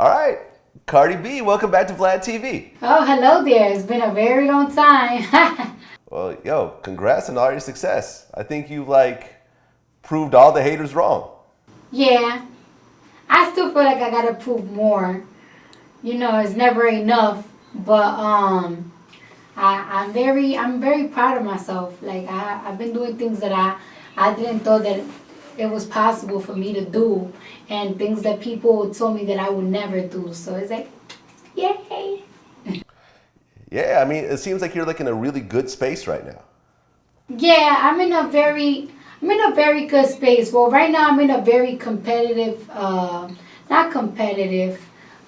All right, Cardi B, welcome back to VladTV. Oh, hello there. It's been a very long time. Well, yo, congrats on all your success. I think you proved all the haters wrong. Yeah, I still feel like I gotta prove more. It's never enough. But I'm very proud of myself. Like I've been doing things that I didn't thought that it was possible for me to do, and things that people told me that I would never do. So it's like, yay. Yeah, I mean, it seems like you're in a really good space right now. Yeah, I'm in a very good space. Well, right now I'm in a very competitive, not competitive.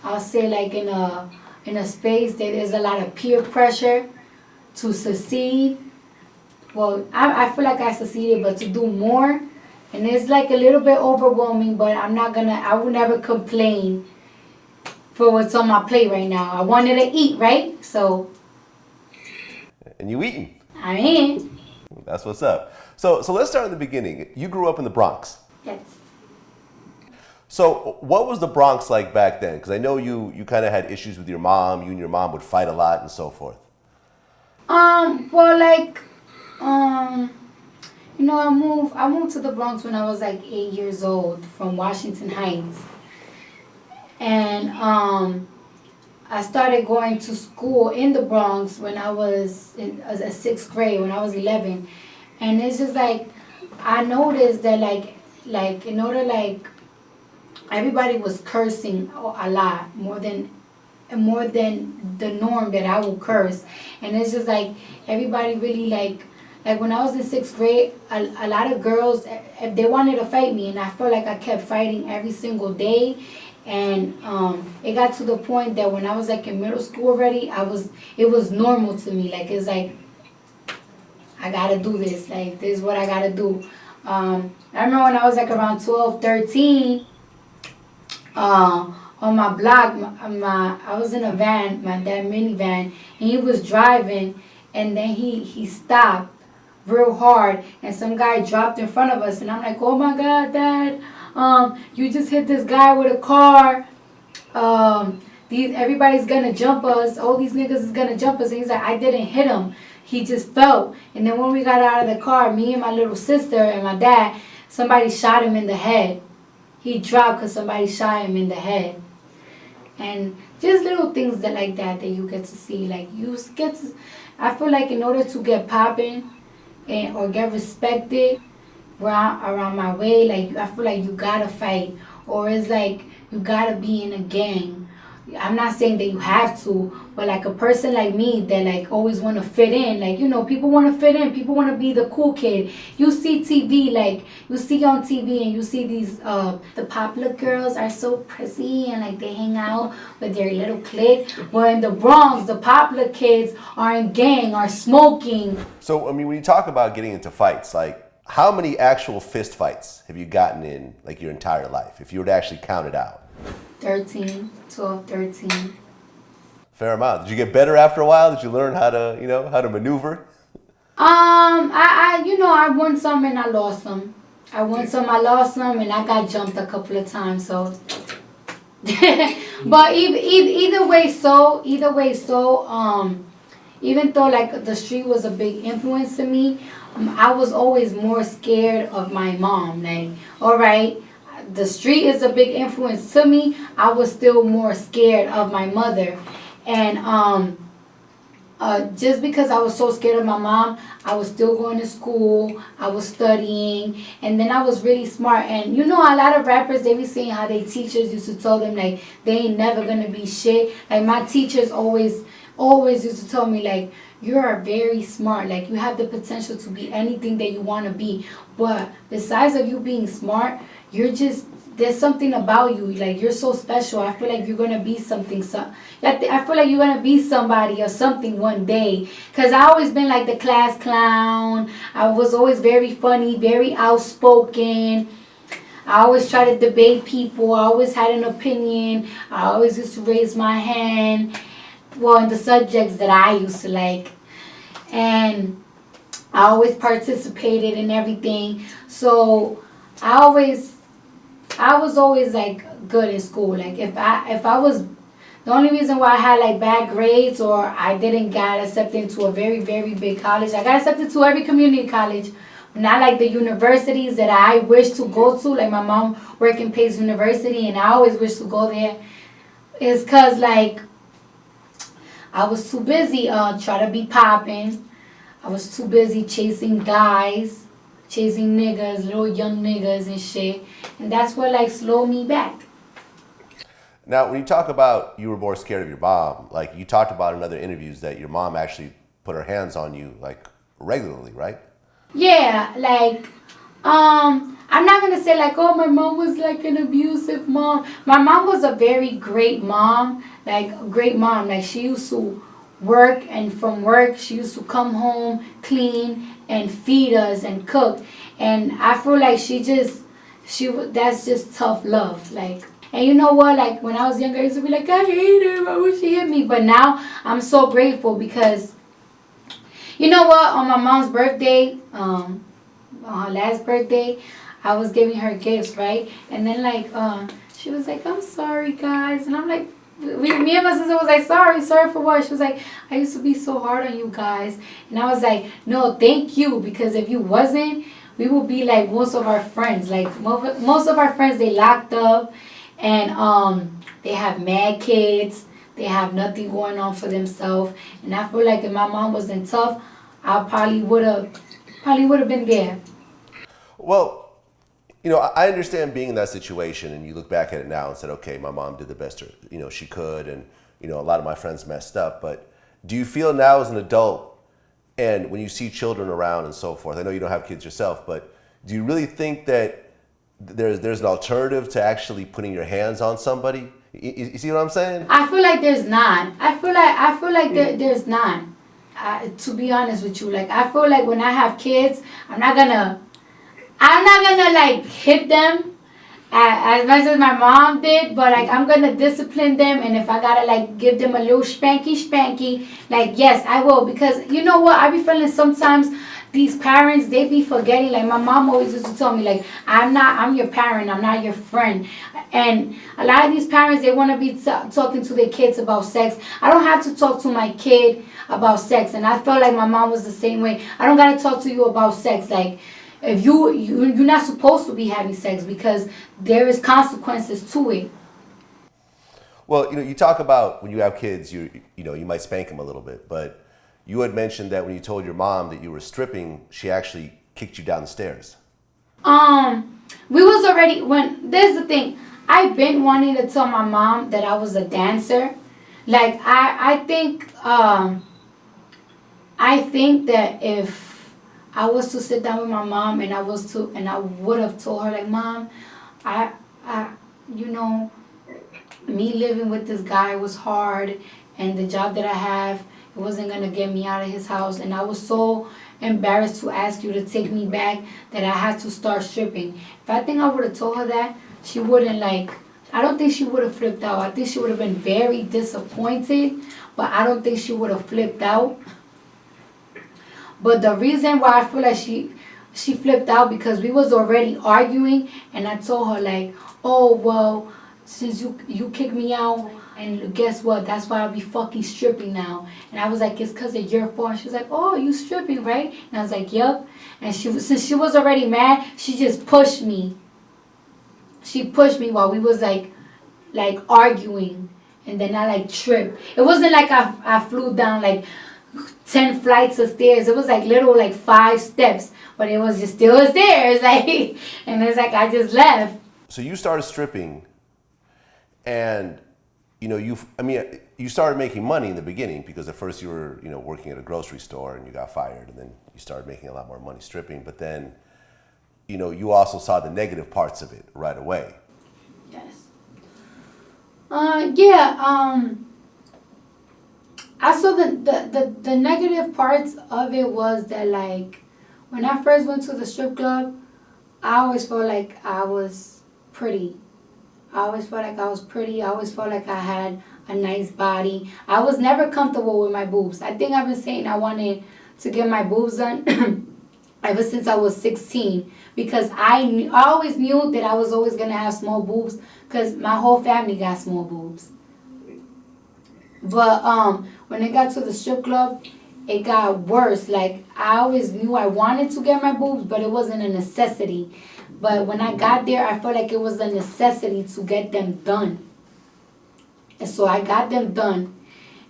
I'll say like in a space that there's a lot of peer pressure to succeed. Well, I feel like I succeeded, but to do more, and it's like a little bit overwhelming. But I will never complain for what's on my plate right now. I wanted to eat, right? So And you eating. I'm in. That's what's up. So let's start in the beginning. You grew up in the Bronx. Yes. So what was the Bronx like back then? Because I know you kind of had issues with your mom. You and your mom would fight a lot and so forth. Well, I moved to the Bronx when I was like 8 years old from Washington Heights, and I started going to school in the Bronx when I was in sixth grade, when I was 11, and it's just like I noticed that in order everybody was cursing a lot more than the norm that I will curse, and it's just like everybody really like when I was in sixth grade, a lot of girls they wanted to fight me, and I felt like I kept fighting every single day, and it got to the point that when I was like in middle school already, it was normal to me. Like it's like I gotta do this. Like this is what I gotta do. I remember when I was like around 12, 13. On my block, I was in a van, my dad minivan, and he was driving, and then he stopped real hard, and some guy dropped in front of us, and I'm like, oh my God, Dad, you just hit this guy with a car. Everybody's gonna jump us. All these niggas is gonna jump us, and he's like, I didn't hit him. He just fell. And then when we got out of the car, me and my little sister and my dad, somebody shot him in the head. He dropped because somebody shot him in the head. And just little things that you get to see. Like I feel like in order to get popping or get respected around my way, like I feel like you gotta fight, or it's like you gotta be in a gang. I'm not saying that you have to, but like a person like me that like always want to fit in, like people want to fit in, people want to be the cool kid. You see TV, like you see on TV, and you see these the popular girls are so prissy and like they hang out with their little clique. Well, in the Bronx, the popular kids are in gang, are smoking. So I mean, when you talk about getting into fights, like how many actual fist fights have you gotten in like your entire life, if you were to actually count it out? 13, 12, 13. Fair amount. Did you get better after a while? Did you learn how to maneuver? I won some and I lost some. I won some, I lost some, and I got jumped a couple of times. So, but either way, even though like the street was a big influence to me, I was always more scared of my mom. Like, all right, the street is a big influence to me. I was still more scared of my mother, and just because I was so scared of my mom, I was still going to school. I was studying, and then I was really smart. And a lot of rappers, they be saying how their teachers used to tell them like they ain't never gonna be shit. Like my teachers always used to tell me like, you are very smart. Like you have the potential to be anything that you want to be. But besides of you being smart, there's something about you. Like you're so special. I feel like you're gonna be something. I feel like you're gonna be somebody or something one day. Cause I always been like the class clown. I was always very funny, very outspoken. I always try to debate people. I always had an opinion. I always used to raise my hand. Well, in the subjects that I used to like. And I always participated in everything. So I always I was always like good in school. Like if I was, the only reason why I had like bad grades or I didn't get accepted to a very, very big college. I got accepted to every community college, not like the universities that I wish to go to. Like my mom work in Pace University, and I always wish to go there. Is cause like I was too busy trying to be popping. I was too busy chasing guys, chasing niggas, little young niggas and shit, and that's what like slowed me back. Now, when you talk about you were more scared of your mom, like you talked about in other interviews that your mom actually put her hands on you like regularly, right? Yeah, like, I'm not gonna say like, oh, my mom was like an abusive mom. My mom was a very great mom, like a great mom. Like she used to work, and from work she used to come home, clean, and feed us and cook. And I feel like that's just tough love, like. And you know what? Like when I was younger, I used to be like, I hate her. I wish she hit me. But now I'm so grateful because you know what? On my mom's birthday, on her last birthday, I was giving her gifts, right? And then like, she was like, "I'm sorry, guys," and I'm like, me and my sister was like, sorry for what? She was like, I used to be so hard on you guys, and I was like, no, thank you, because if you wasn't, we would be like most of our friends. Like most of our friends, they locked up, and they have mad kids. They have nothing going on for themselves, and I feel like if my mom wasn't tough, I probably would have been there. Well, you know, I understand being in that situation, and you look back at it now and said, okay, my mom did the best she could, and a lot of my friends messed up. But do you feel now as an adult, and when you see children around and so forth, I know you don't have kids yourself, but do you really think that there's an alternative to actually putting your hands on somebody? You see what I'm saying? I feel like there's none. I feel like there's none. To be honest with you, like I feel like when I have kids, I'm not gonna like hit them as much as my mom did, but like I'm gonna discipline them, and if I gotta like give them a little spanky, like yes, I will, because you know what, I be feeling sometimes these parents, they be forgetting. Like my mom always used to tell me, like I'm your parent, I'm not your friend. And a lot of these parents, they want to be talking to their kids about sex. I don't have to talk to my kid about sex, and I felt like my mom was the same way. I don't gotta talk to you about sex. Like if you're not supposed to be having sex, because there is consequences to it. Well, you talk about when you have kids, you might spank them a little bit, but you had mentioned that when you told your mom that you were stripping, she actually kicked you down the stairs. We was already, when there's the thing, I've been wanting to tell my mom that I was a dancer. Like I think that if I was to sit down with my mom and I would have told her, like, Mom, I you know, me living with this guy was hard, and the job that I have, it wasn't gonna get me out of his house, and I was so embarrassed to ask you to take me back that I had to start stripping. If I think I would have told her that, she wouldn't like. I don't think she would have flipped out. I think she would have been very disappointed, but I don't think she would have flipped out. But the reason why I feel like she flipped out, because we was already arguing, and I told her like, oh well, since you kicked me out, and guess what? That's why I'll be fucking stripping now. And I was like, it's because of your fault. And she was like, oh, you stripping, right? And I was like, yep. And since she was already mad, she just pushed me. She pushed me while we was like arguing, and then I like tripped. It wasn't like I flew down like 10 flights of stairs. It was like little like 5 steps, but it was just still stairs. Like, and it's like I just left. So you started stripping, and you started making money in the beginning, because at first you were working at a grocery store and you got fired, and then you started making a lot more money stripping. But then you also saw the negative parts of it right away. Yes. Yeah. I saw the negative parts of it was that, like, when I first went to the strip club, I always felt like I was pretty. I always felt like I was pretty. I always felt like I had a nice body. I was never comfortable with my boobs. I think I've been saying I wanted to get my boobs done ever since I was 16, because I always knew that I was always gonna have small boobs, because my whole family got small boobs. But when it got to the strip club, it got worse. Like, I always knew I wanted to get my boobs, but it wasn't a necessity. But when I got there, I felt like it was a necessity to get them done. And so I got them done.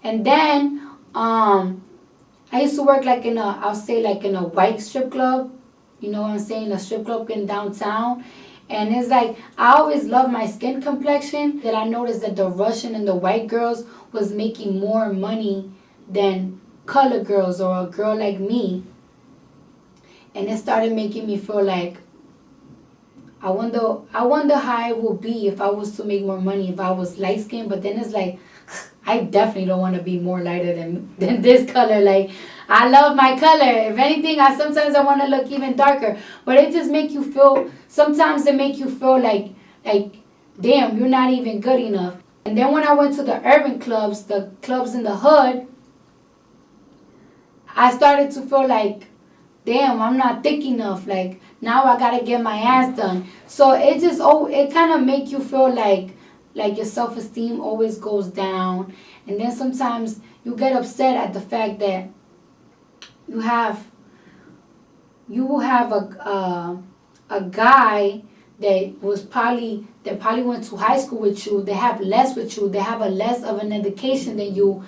And then I used to work like I'll say like in a white strip club. You know what I'm saying? A strip club in downtown. And it's like, I always loved my skin complexion. That I noticed that the Russian and the white girls was making more money than colored girls or a girl like me. And it started making me feel like, I wonder how it would be if I was to make more money if I was light skinned. But then it's like, I definitely don't want to be more lighter than this color. Like, I love my color. If anything, sometimes I want to look even darker. But it just make you feel, sometimes it make you feel like, damn, you're not even good enough. And then when I went to the urban clubs, the clubs in the hood, I started to feel like, damn, I'm not thick enough. Like, now I gotta get my ass done. So it just, it kind of make you feel like your self-esteem always goes down. And then sometimes you get upset at the fact that you will have a guy that probably went to high school with you, they have less with you, they have a less of an education than you,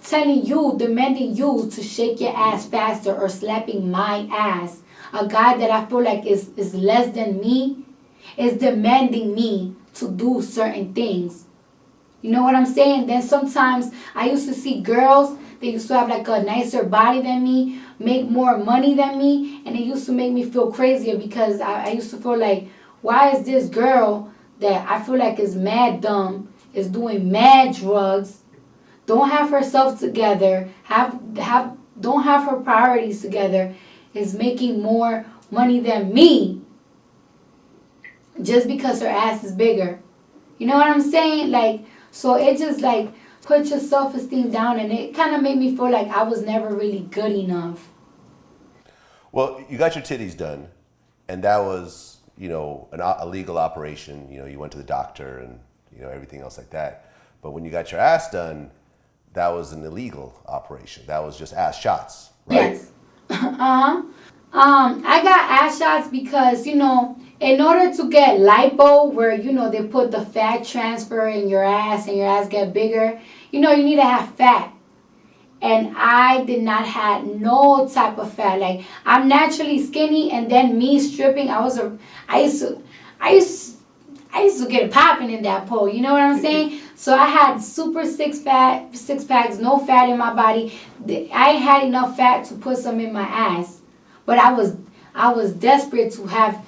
telling you, demanding you to shake your ass faster or slapping my ass. A guy that I feel like is less than me is demanding me to do certain things. You know what I'm saying? Then sometimes I used to see girls, they used to have like a nicer body than me, make more money than me, and it used to make me feel crazier because I used to feel like, why is this girl that I feel like is mad dumb, is doing mad drugs, don't have herself together, don't have her priorities together, is making more money than me just because her ass is bigger. You know what I'm saying? Like, so it just like put your self-esteem down, and it kind of made me feel like I was never really good enough. Well, you got your titties done, and that was, a legal operation. You went to the doctor and, everything else like that. But when you got your ass done, that was an illegal operation. That was just ass shots, right? Yes. I got ass shots because, in order to get lipo, where, they put the fat transfer in your ass and your ass get bigger, you need to have fat. And I did not have no type of fat. Like, I'm naturally skinny, and then me stripping, I used to get it popping in that pole. You know what I'm saying? So I had super six packs, no fat in my body. I had enough fat to put some in my ass, but I was desperate to have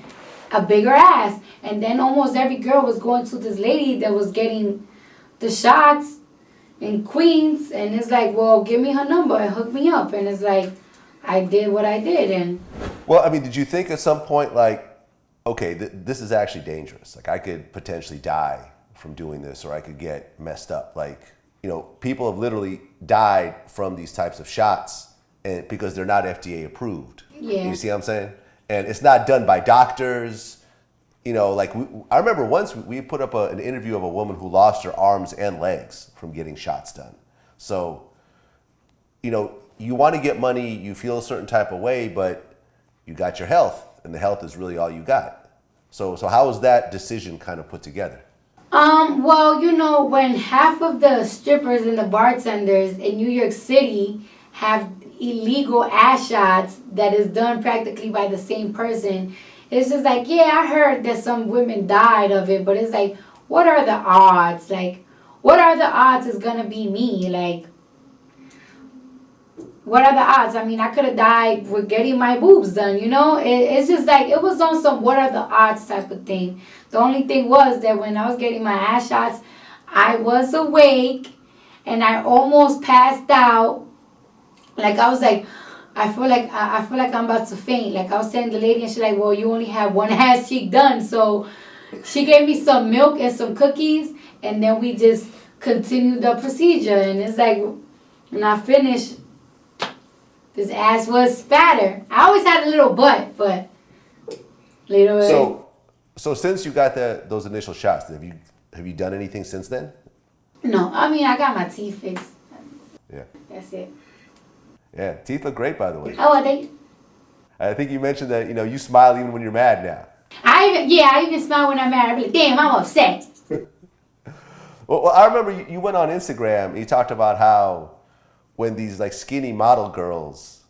a bigger ass. And then almost every girl was going to this lady that was getting the shots in Queens, and it's like, well, give me her number and hook me up. And it's like, I did what I did. And well, I mean, did you think at some point, like, okay, this is actually dangerous. Like, I could potentially die from doing this, or I could get messed up. Like, people have literally died from these types of shots, and because they're not FDA approved. Yeah. You see what I'm saying? And it's not done by doctors. I remember once we put up an interview of a woman who lost her arms and legs from getting shots done. So, you want to get money, you feel a certain type of way, but you got your health, and the health is really all you got. So how was that decision kind of put together? Well, when half of the strippers and the bartenders in New York City have illegal ass shots that is done practically by the same person, it's just like, yeah, I heard that some women died of it, but it's like, what are the odds? Like, what are the odds it's gonna be me? Like, what are the odds? I mean, I could have died with getting my boobs done, It's just like, it was on some what are the odds type of thing. The only thing was that when I was getting my ass shots, I was awake and I almost passed out. Like, I was like, I feel like I'm about to faint. Like, I was telling the lady, and she's like, well, you only have one ass cheek done. So she gave me some milk and some cookies, and then we just continued the procedure. And it's like, when I finished, This ass was fatter. I always had a little butt, but little. So since you got those initial shots, have you done anything since then? No, I mean I got my teeth fixed. Yeah. That's it. Yeah, teeth look great, by the way. Oh, are they? I think you mentioned that you smile even when you're mad now. I even smile when I'm mad. I be like, damn, I'm upset. Well, I remember you went on Instagram and you talked about how when these like skinny model girls,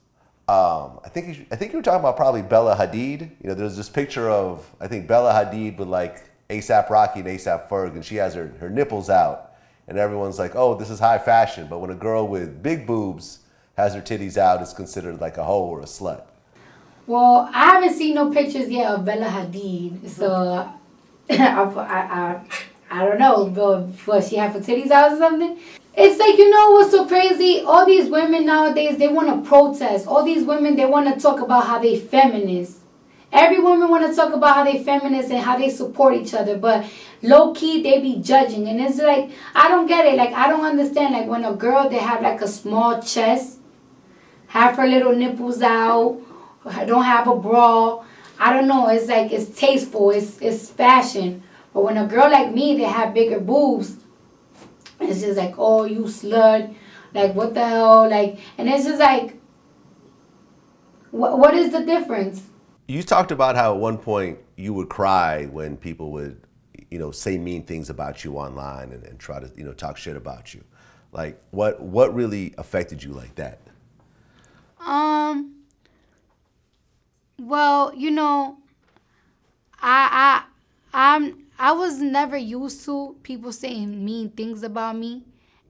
I think you were talking about probably Bella Hadid. There's this picture of I think Bella Hadid with like ASAP Rocky and ASAP Ferg, and she has her nipples out, and everyone's like, oh, this is high fashion. But when a girl with big boobs has her titties out, it's considered like a hoe or a slut. Well, I haven't seen no pictures yet of Bella Hadid, so I don't know. But what, she have her titties out or something? It's like, what's so crazy? All these women nowadays, they want to protest. All these women, they want to talk about how they feminist. Every woman want to talk about how they feminist and how they support each other. But low-key, they be judging. And it's like, I don't get it. Like, I don't understand. Like, when a girl, they have like a small chest, have her little nipples out, don't have a bra. I don't know. It's like, it's tasteful. It's fashion. But when a girl like me, they have bigger boobs, it's just like, oh, you slut. Like, what the hell? Like, and it's just like, what is the difference? You talked about how at one point you would cry when people would, say mean things about you online and try to, talk shit about you. Like, what really affected you like that? Well, I was never used to people saying mean things about me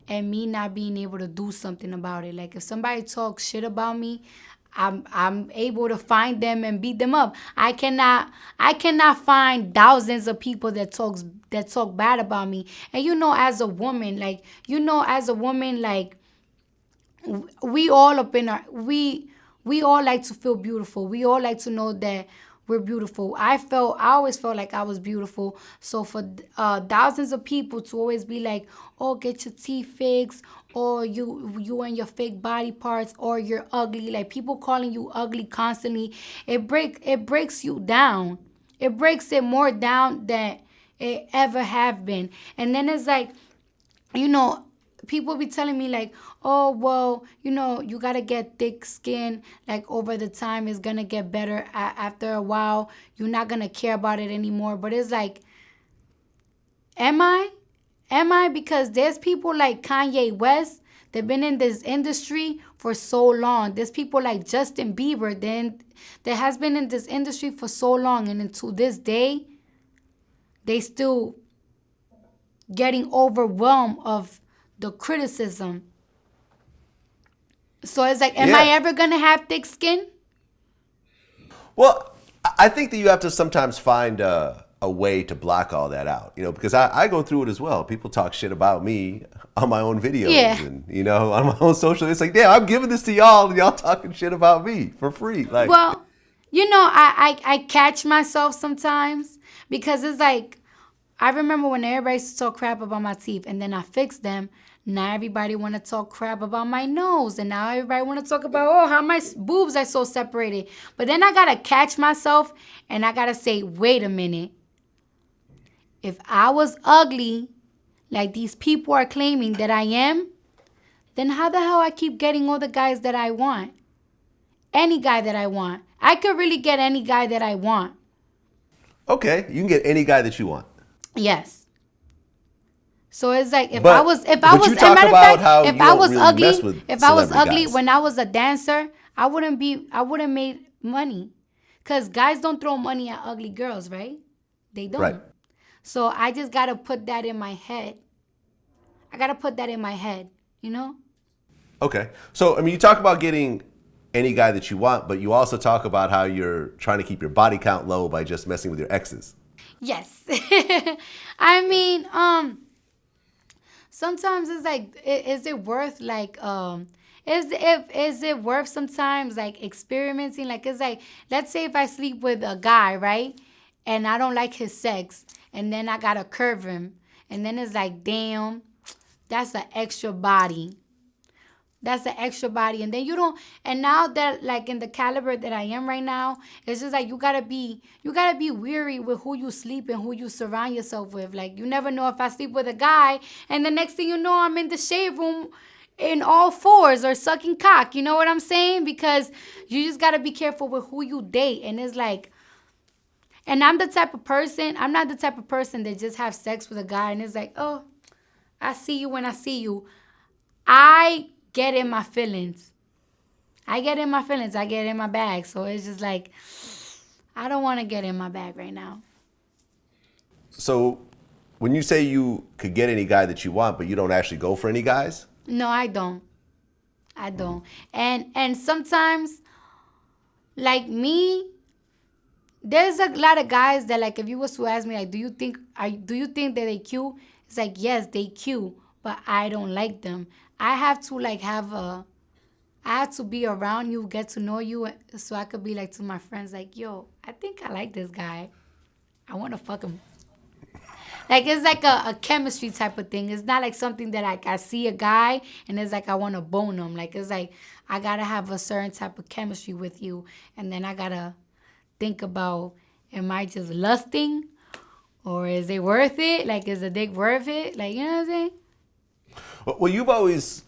and me not being able to do something about it. Like if somebody talks shit about me, I'm able to find them and beat them up. I cannot find thousands of people that talk bad about me. And as a woman, we all up in our we all like to feel beautiful. We all like to know that we're beautiful. I always felt like I was beautiful. So for thousands of people to always be like, oh, get your teeth fixed, or you and your fake body parts, or you're ugly, like people calling you ugly constantly, it breaks you down. It breaks it more down than it ever have been. And then it's like, people be telling me like, oh, well, you got to get thick skin. Like over the time, it's going to get better. After a while, you're not going to care about it anymore. But it's like, am I? Because there's people like Kanye West. They've been in this industry for so long. There's people like Justin Bieber that has been in this industry for so long. And until this day, they still getting overwhelmed of the criticism. So it's like, am I ever going to have thick skin? Well, I think that you have to sometimes find a way to block all that out, because I go through it as well. People talk shit about me on my own videos and, on my own social. It's like, damn, I'm giving this to y'all and y'all talking shit about me for free. Like, well, I catch myself sometimes because it's like, I remember when everybody used to talk crap about my teeth and then I fixed them. Now everybody want to talk crap about my nose. And now everybody want to talk about, oh, how my boobs are so separated. But then I got to catch myself and I got to say, wait a minute. If I was ugly, like these people are claiming that I am, then how the hell I keep getting all the guys that I want? Any guy that I want. I could really get any guy that I want. Okay, you can get any guy that you want. Yes. So it's like if I was ugly when I was a dancer, I wouldn't made money. Cause guys don't throw money at ugly girls, right? They don't. Right. So I just gotta put that in my head. Okay. So you talk about getting any guy that you want, but you also talk about how you're trying to keep your body count low by just messing with your exes. Yes. Sometimes it's like, is it worth like, is it worth sometimes like experimenting? Like, it's like, let's say if I sleep with a guy, right? And I don't like his sex, and then I gotta curve him. And then it's like, damn, that's an extra body. That's the extra body. And then you don't, and now that like in the caliber that I am right now, it's just like you gotta be weary with who you sleep and who you surround yourself with. Like you never know if I sleep with a guy and the next thing you know I'm in the shade room in all fours or sucking cock. You know what I'm saying? Because you just gotta be careful with who you date. And it's like, and I'm not the type of person that just have sex with a guy and it's like, oh, I see you when I see you. I get in my feelings. I get in my bag. So it's just like, I don't want to get in my bag right now. So when you say you could get any guy that you want, but you don't actually go for any guys? No, I don't. And sometimes, like me, there's a lot of guys that like if you was to ask me like, do you think that they cute? It's like, yes, they cute, but I don't like them. I have to be around you, get to know you, so I could be like to my friends, like, yo, I think I like this guy. I want to fuck him. Like, it's like a chemistry type of thing. It's not like something that like I see a guy and it's like I want to bone him. Like, it's like I got to have a certain type of chemistry with you. And then I got to think about, am I just lusting? Or is it worth it? Like, is the dick worth it? Like, you know what I'm saying? Well, you've always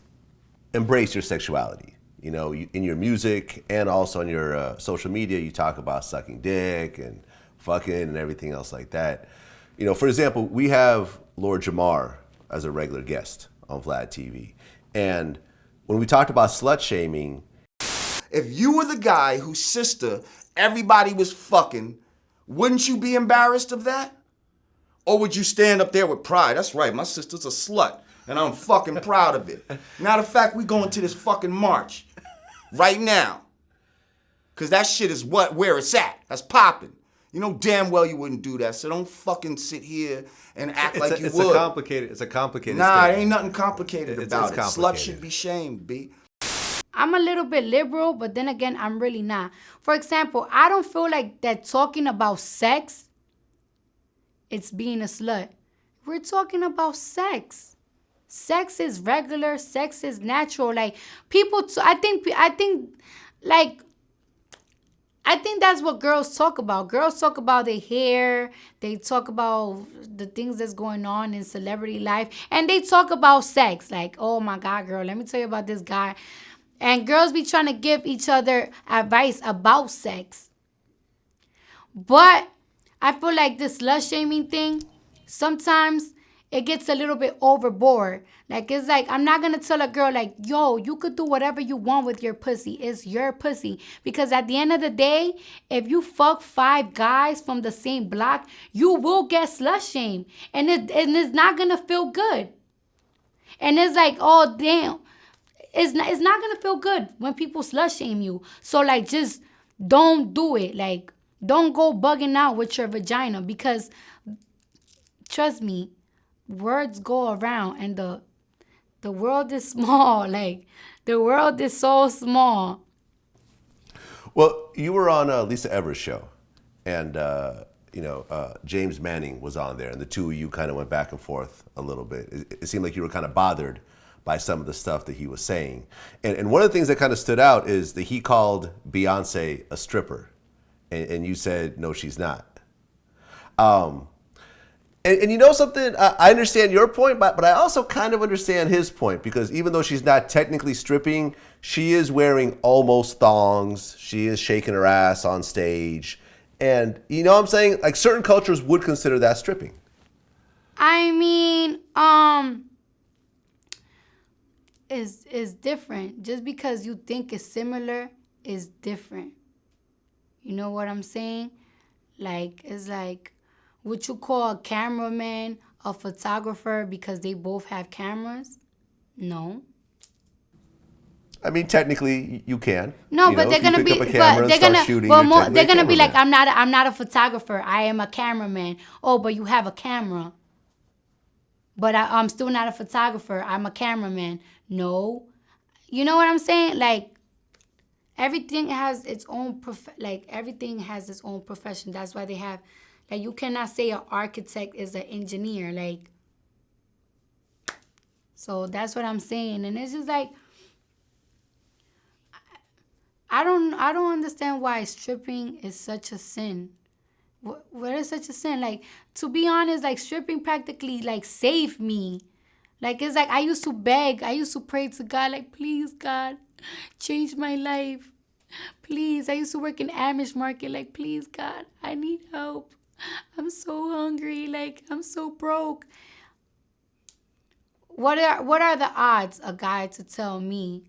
embraced your sexuality. You know, in your music and also on your social media, you talk about sucking dick and fucking and everything else like that. You know, for example, we have Lord Jamar as a regular guest on VladTV. And when we talked about slut shaming, if you were the guy whose sister everybody was fucking, wouldn't you be embarrassed of that? Or would you stand up there with pride? That's right, my sister's a slut, and I'm fucking proud of it. Matter of fact, we going to this fucking march right now. Because that shit is where it's at. That's popping. You know damn well you wouldn't do that, so don't fucking sit here and act like you would. It's a complicated Nah, statement. there ain't nothing complicated about it. Complicated. Slut should be shamed, B. I'm a little bit liberal, but then again, I'm really not. For example, I don't feel like that talking about sex, it's being a slut. We're talking about sex. Sex is regular. Sex is natural. Like people, I think that's what girls talk about. Girls talk about their hair. They talk about the things that's going on in celebrity life. And they talk about sex. Like, oh my God, girl, let me tell you about this guy. And girls be trying to give each other advice about sex. But I feel like this slut shaming thing, sometimes it gets a little bit overboard. Like, it's like, I'm not going to tell a girl, like, yo, you could do whatever you want with your pussy. It's your pussy. Because at the end of the day, if you fuck 5 guys from the same block, you will get slut shamed. And it's not going to feel good. And it's like, oh, damn. It's not going to feel good when people slut shame you. So, like, just don't do it. Like, don't go bugging out with your vagina because, trust me, words go around and the world is small. Like, the world is so small. Well, you were on Lisa Everett's show, and James Manning was on there, and the two of you kind of went back and forth a little bit. It seemed like you were kind of bothered by some of the stuff that he was saying. And one of the things that kind of stood out is that he called Beyonce a stripper. And you said, no, she's not. And you know something? I understand your point, but I also kind of understand his point, because even though she's not technically stripping, she is wearing almost thongs. She is shaking her ass on stage. And you know what I'm saying? Like, certain cultures would consider that stripping. I mean, is different. Just because you think it's similar is different. You know what I'm saying? Like, it's like, would you call a cameraman a photographer because they both have cameras? No. I mean, technically, you can. No, but they're gonna be, but they're gonna be like, I'm not a photographer. I am a cameraman. Oh, but you have a camera. But I'm still not a photographer. I'm a cameraman. No, you know what I'm saying? Like, everything has its own everything has its own profession. That's why they have, like, you cannot say an architect is an engineer. Like, so that's what I'm saying. And it's just like, I don't understand why stripping is such a sin. What is such a sin? Like, to be honest, like, stripping practically, like, saved me. Like, it's like I used to beg. I used to pray to God, like, please, God, change my life. Please. I used to work in Amish market. Like, please, God, I need help. I'm so hungry. Like, I'm so broke. What are the odds a guy to tell me,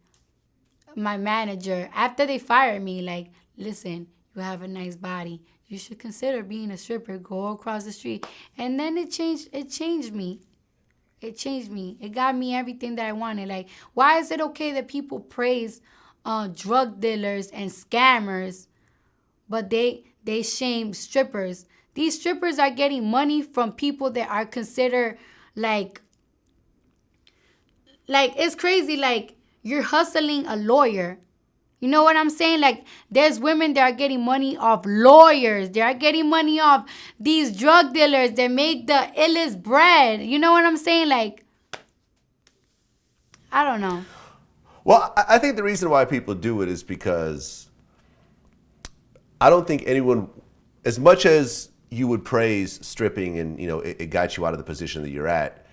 my manager, after they fired me, like, listen, you have a nice body. You should consider being a stripper. Go across the street. And then it changed me. It changed me. It got me everything that I wanted. Like, why is it okay that people praise drug dealers and scammers, but they shame strippers? These strippers are getting money from people that are considered like it's crazy. Like, you're hustling a lawyer. You know what I'm saying? Like, there's women that are getting money off lawyers. They are getting money off these drug dealers that make the illest bread. You know what I'm saying? Like, I don't know. Well, I think the reason why people do it is because I don't think anyone, as much as you would praise stripping and, you know, it got you out of the position that you're at,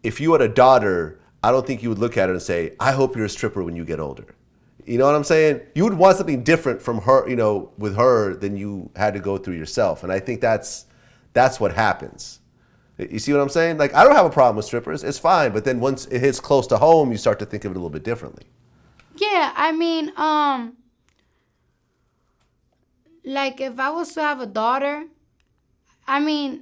if you had a daughter, I don't think you would look at her and say, I hope you're a stripper when you get older. You know what I'm saying? You would want something different from her, you know, with her than you had to go through yourself. And I think that's what happens. You see what I'm saying? Like, I don't have a problem with strippers. It's fine. But then once it hits close to home, you start to think of it a little bit differently. Yeah, I mean, like, if I was to have a daughter, right,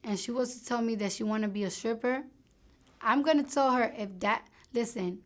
and she was to tell me that she want to be a stripper, I'm going to tell her, listen,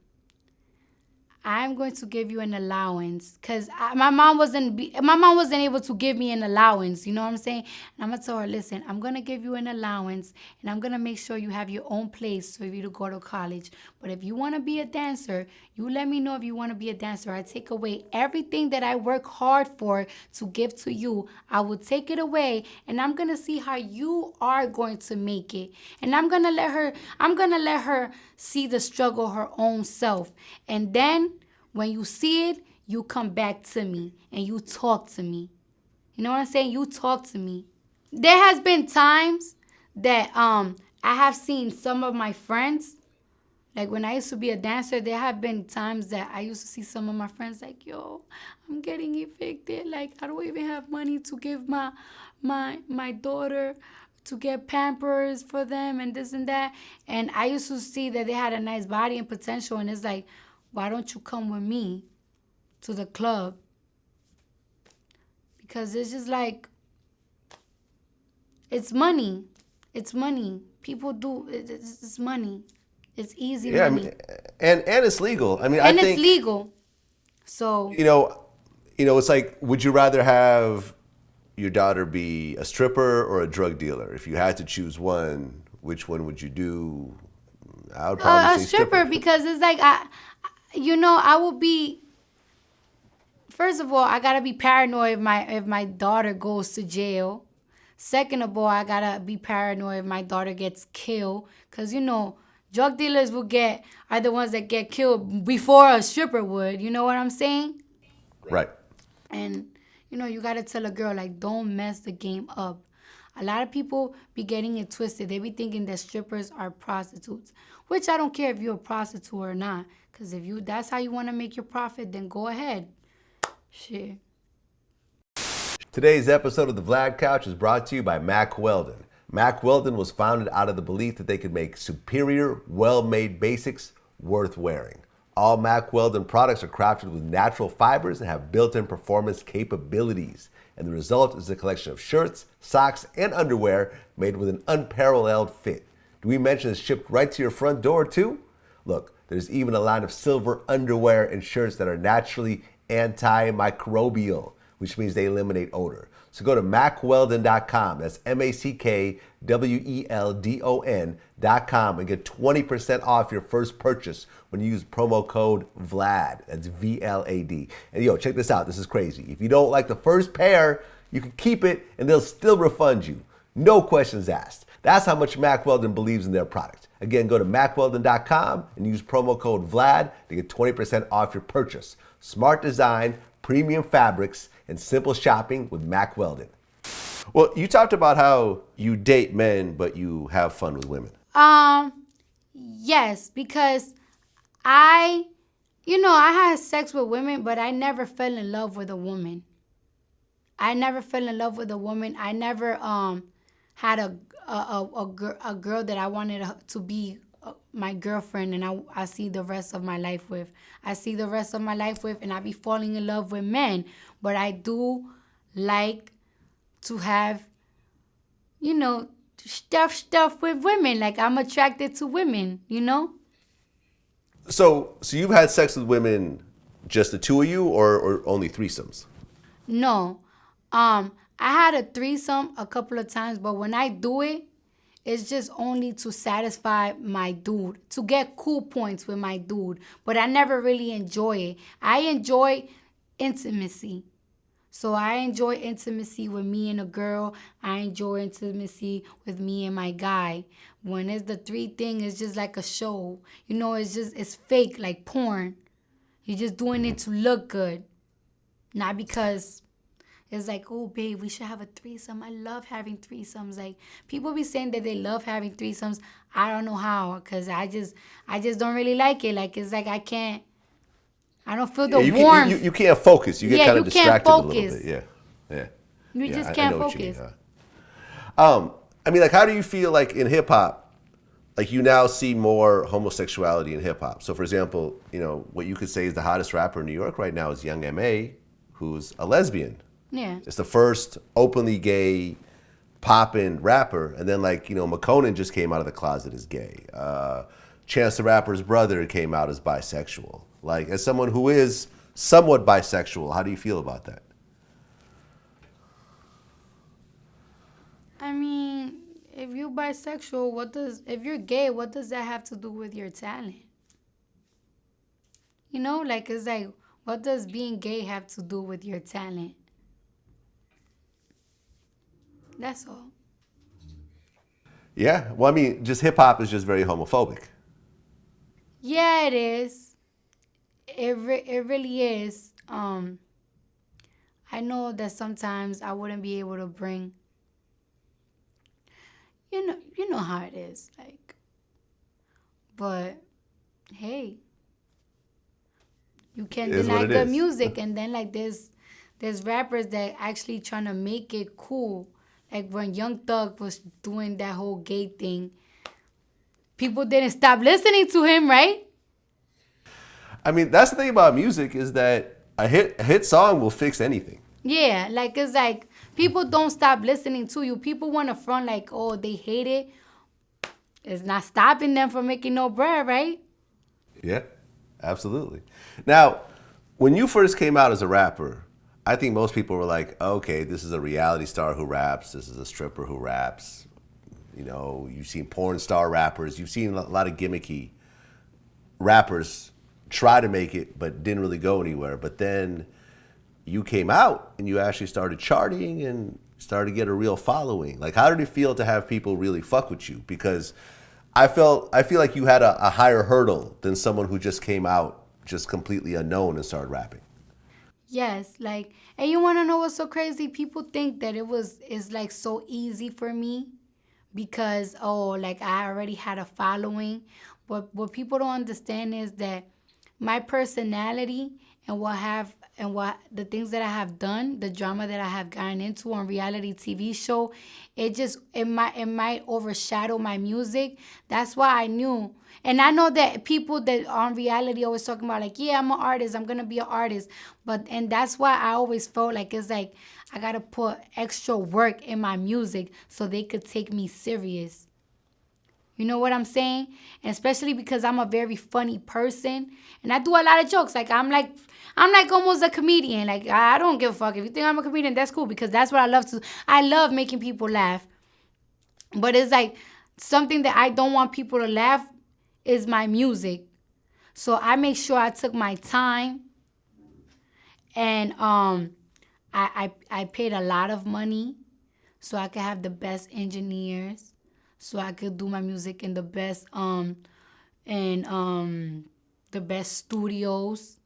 I'm going to give you an allowance, because my mom wasn't able to give me an allowance. You know what I'm saying? And I'm going to tell her, listen, I'm going to give you an allowance, and I'm going to make sure you have your own place for you to go to college. But if you want to be a dancer, you let me know if you want to be a dancer. I take away everything that I work hard for to give to you. I will take it away, and I'm going to see how you are going to make it. And I'm going to let her see the struggle her own self. And then when you see it, you come back to me and you talk to me. You know what I'm saying? You talk to me. There has been times that I have seen some of my friends, like when I used to be a dancer, there have been times that I used to see some of my friends like, yo, I'm getting evicted. Like, I don't even have money to give my daughter to get Pampers for them and this and that. And I used to see that they had a nice body and potential, and it's like, why don't you come with me to the club? Because it's just like, it's money. It's money. People do, it's money. It's easy money. I mean, and it's legal. I mean, and I think it's legal. So, you know, it's like, would you rather have your daughter be a stripper or a drug dealer? If you had to choose one, which one would you do? I would probably say a stripper, because it's like, I will be. First of all, I gotta be paranoid if my daughter goes to jail. Second of all, I gotta be paranoid if my daughter gets killed, because drug dealers are the ones that get killed before a stripper would. You know what I'm saying? Right. And you gotta tell a girl, like, don't mess the game up. A lot of people be getting it twisted. They be thinking that strippers are prostitutes, which I don't care if you're a prostitute or not. Because if that's how you want to make your profit, then go ahead. Shit. Today's episode of the Vlad Couch is brought to you by Mack Weldon. Mack Weldon was founded out of the belief that they could make superior, well-made basics worth wearing. All Mack Weldon products are crafted with natural fibers and have built-in performance capabilities. And the result is a collection of shirts, socks, and underwear made with an unparalleled fit. Do we mention it's shipped right to your front door too? Look, there's even a line of silver underwear and shirts that are naturally antimicrobial, which means they eliminate odor. So go to MackWeldon.com, that's MackWeldon.com, and get 20% off your first purchase when you use promo code VLAD, that's VLAD. And check this out, this is crazy. If you don't like the first pair, you can keep it and they'll still refund you. no questions asked. That's how much Mack Weldon believes in their product. Again, go to mackweldon.com and use promo code VLAD to get 20% off your purchase. Smart design, premium fabrics, and simple shopping with Mack Weldon. Well, you talked about how you date men, but you have fun with women. Yes, because I had sex with women, but I never fell in love with a woman. I never fell in love with a woman. I never had a girl that I wanted to be my girlfriend, and I see the rest of my life with. I see the rest of my life with, and I be falling in love with men. But I do like to have, stuff with women. Like, I'm attracted to women, So you've had sex with women, just the two of you, or only threesomes? No. I had a threesome a couple of times, but when I do it, it's just only to satisfy my dude, to get cool points with my dude. But I never really enjoy it. I enjoy intimacy. So I enjoy intimacy with me and a girl. I enjoy intimacy with me and my guy. When it's the three thing, it's just like a show. It's fake, like porn. You're just doing it to look good. Not because it's like, oh, babe, we should have a threesome. I love having threesomes. Like, people be saying that they love having threesomes. I don't know how, because I just don't really like it. Like, it's like I don't feel the warmth. You can't focus. You get kind of distracted a little bit. Yeah. You just can't focus. Like, how do you feel like in hip hop, like you now see more homosexuality in hip hop? So, for example, what you could say is the hottest rapper in New York right now is Young M.A., who's a lesbian. Yeah. It's the first openly gay poppin' rapper. And then McConan just came out of the closet as gay. Chance the Rapper's brother came out as bisexual. Like, as someone who is somewhat bisexual, how do you feel about that? I mean, if you're bisexual, if you're gay, what does that have to do with your talent? It's like, what does being gay have to do with your talent? That's all. Yeah. Well, just hip hop is just very homophobic. Yeah, it is. It really is. I know that sometimes I wouldn't be able to bring. You know how it is, like. But hey, you can't deny good music, and then there's rappers that actually trying to make it cool. Like when Young Thug was doing that whole gay thing, people didn't stop listening to him, right? That's the thing about music is that a hit song will fix anything. Yeah, it's like people don't stop listening to you. People want to front like, oh, they hate it. It's not stopping them from making no bread, right? Yeah, absolutely. Now, when you first came out as a rapper, I think most people were like, okay, this is a reality star who raps. This is a stripper who raps. You've seen porn star rappers. You've seen a lot of gimmicky rappers try to make it, but didn't really go anywhere. But then you came out and you actually started charting and started to get a real following. Like, how did it feel to have people really fuck with you? Because I feel like you had a higher hurdle than someone who just came out just completely unknown and started rapping. Yes, and you want to know what's so crazy? People think that it's like so easy for me because, I already had a following. But what people don't understand is that my personality and what the things that I have done, the drama that I have gotten into on reality TV show, it might overshadow my music. That's why I knew. And I know that people that on reality always talking about like, yeah, I'm an artist, I'm gonna be an artist. And that's why I always felt like it's like I gotta put extra work in my music so they could take me serious. You know what I'm saying? And especially because I'm a very funny person and I do a lot of jokes. I'm like almost a comedian. Like, I don't give a fuck. If you think I'm a comedian, that's cool because that's what I love to. I love making people laugh. But it's like something that I don't want people to laugh is my music. So I make sure I took my time and I paid a lot of money so I could have the best engineers, so I could do my music in the best the best studios,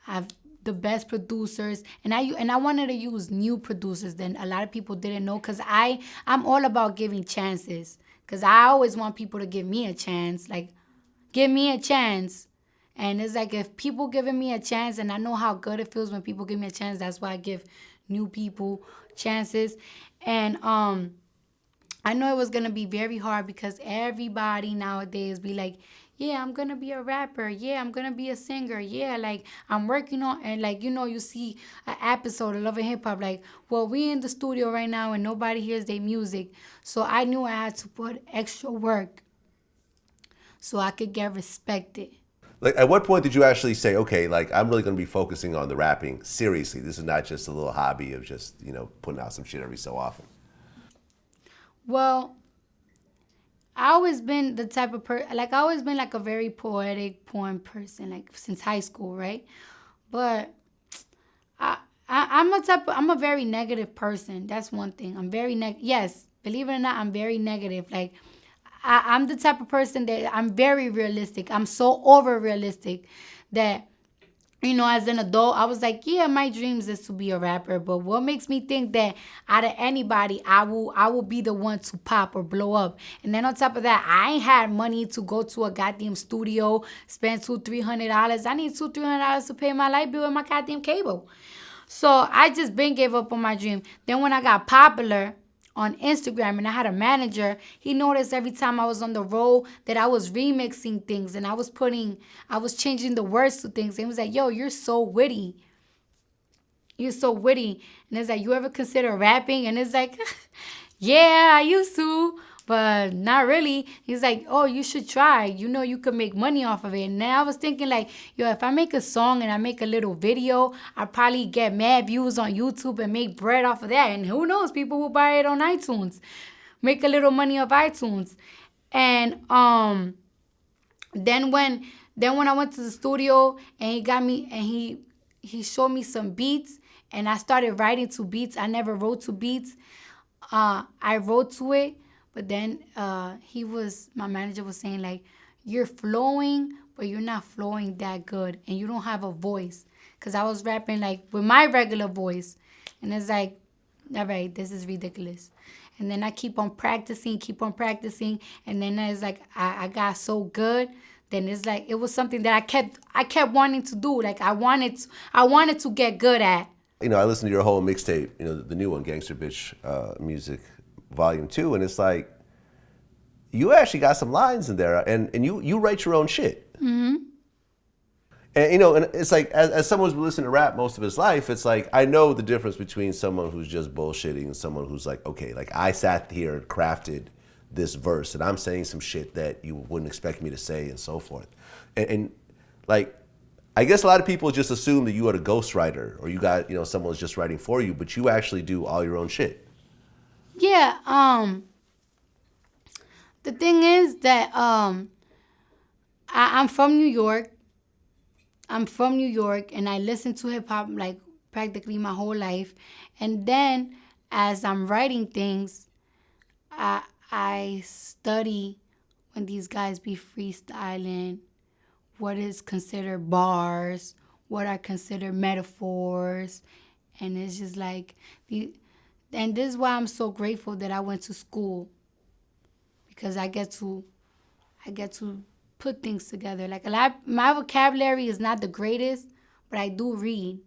have the best producers, and I wanted to use new producers that a lot of people didn't know, because I'm all about giving chances, because I always want people to give me a chance, like give me a chance. And it's like, if people giving me a chance, and I know how good it feels when people give me a chance, that's why I give new people chances. And I know it was going to be very hard, because everybody nowadays be like, yeah, I'm going to be a rapper. Yeah, I'm going to be a singer. Yeah, like, I'm working on, and like, you see an episode of Love and Hip Hop, like, well, we in the studio right now and nobody hears their music. So I knew I had to put extra work so I could get respected. Like, at what point did you actually say, okay, like, I'm really going to be focusing on the rapping seriously? This is not just a little hobby of just, putting out some shit every so often. Well, I always been the type of I always been like a very poetic poem person, like since high school, right? But I'm a very negative person. That's one thing. I'm very yes, believe it or not, I'm very negative. Like, I'm the type of person that I'm very realistic. I'm so over realistic that, as an adult, I was like, yeah, my dreams is to be a rapper. But what makes me think that out of anybody, I will be the one to pop or blow up? And then on top of that, I ain't had money to go to a goddamn studio, spend $200-$300. I need $200-$300 to pay my light bill and my goddamn cable. So I just been gave up on my dream. Then when I got popular on Instagram and I had a manager, he noticed every time I was on the road that I was remixing things, and I was changing the words to things. And he was like, yo, you're so witty. You're so witty. And it's like, you ever consider rapping? And it's like, yeah, I used to, but not really. He's like, oh, you should try. You could make money off of it. And then I was thinking like, yo, if I make a song and I make a little video, I'll probably get mad views on YouTube and make bread off of that. And who knows, people will buy it on iTunes. Make a little money off iTunes. And then when I went to the studio and he got me and he showed me some beats, and I started writing to beats. I never wrote to beats. I wrote to it. But then my manager was saying, like, you're flowing, but you're not flowing that good. And you don't have a voice. Because I was rapping, like, with my regular voice. And it's like, all right, this is ridiculous. And then I keep on practicing. And then it's like, I got so good. Then it's like, it was something that I kept wanting to do. Like, I wanted to get good at. I listened to your whole mixtape, the new one, Gangster Bitch Music, Volume 2, and it's like, you actually got some lines in there, and you write your own shit. Mm-hmm. And and it's like, as someone who's been listening to rap most of his life, it's like, I know the difference between someone who's just bullshitting and someone who's like, okay, like, I sat here and crafted this verse, and I'm saying some shit that you wouldn't expect me to say, and so forth. And like, I guess a lot of people just assume that you are a ghostwriter, or you got, someone's just writing for you, but you actually do all your own shit. Yeah, the thing is that I'm from New York. And I listened to hip hop like practically my whole life. And then as I'm writing things, I study when these guys be freestyling, what is considered bars, what are considered metaphors, and it's just like and this is why I'm so grateful that I went to school, because I get to put things together. Like, my vocabulary is not the greatest, but I do read.